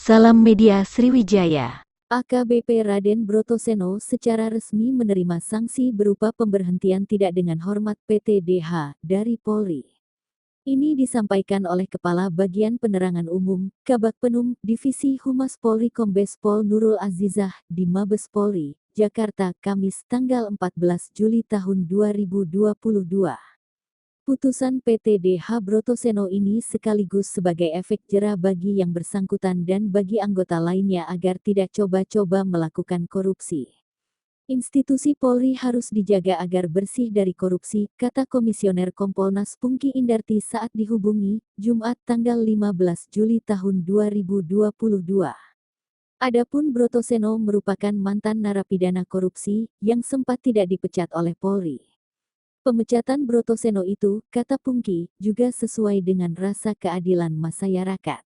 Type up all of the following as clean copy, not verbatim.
Salam Media Sriwijaya. AKBP Raden Brotoseno secara resmi menerima sanksi berupa pemberhentian tidak dengan hormat PT-DH dari Polri. Ini disampaikan oleh Kepala Bagian Penerangan Umum, Kabag Penum, Divisi Humas Polri Kombes Pol Nurul Azizah di Mabes Polri, Jakarta, Kamis tanggal 14 Juli tahun 2022. Putusan PT-DH Brotoseno ini sekaligus sebagai efek jera bagi yang bersangkutan dan bagi anggota lainnya agar tidak coba-coba melakukan korupsi. Institusi Polri harus dijaga agar bersih dari korupsi, kata Komisioner Kompolnas Pungki Indarti saat dihubungi, Jumat tanggal 15 Juli tahun 2022. Adapun Brotoseno merupakan mantan narapidana korupsi yang sempat tidak dipecat oleh Polri. Pemecatan Brotoseno itu, kata Pungki, juga sesuai dengan rasa keadilan masyarakat.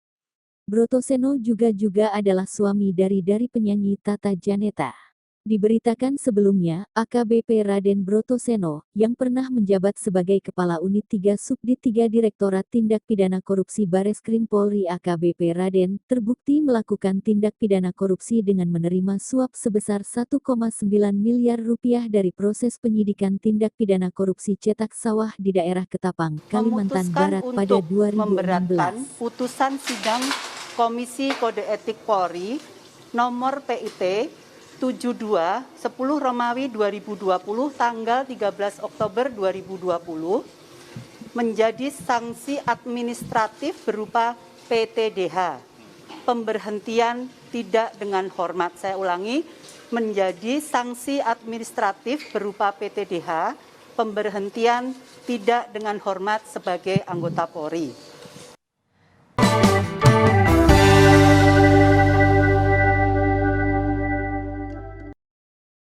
Brotoseno juga adalah suami dari penyanyi Tata Janeta. Diberitakan sebelumnya, AKBP Raden Brotoseno, yang pernah menjabat sebagai Kepala Unit 3 Subdit 3 Direktorat Tindak Pidana Korupsi Bareskrim Polri AKBP Raden, terbukti melakukan tindak pidana korupsi dengan menerima suap sebesar 1,9 miliar rupiah dari proses penyidikan tindak pidana korupsi cetak sawah di daerah Ketapang, Kalimantan Barat pada 2016. Memberatkan putusan sidang Komisi Kode Etik Polri nomor PIT 72 10 Romawi 2020 tanggal 13 Oktober 2020 menjadi sanksi administratif berupa PT-DH. Pemberhentian tidak dengan hormat. Saya ulangi, menjadi sanksi administratif berupa PT-DH, pemberhentian tidak dengan hormat sebagai anggota Polri.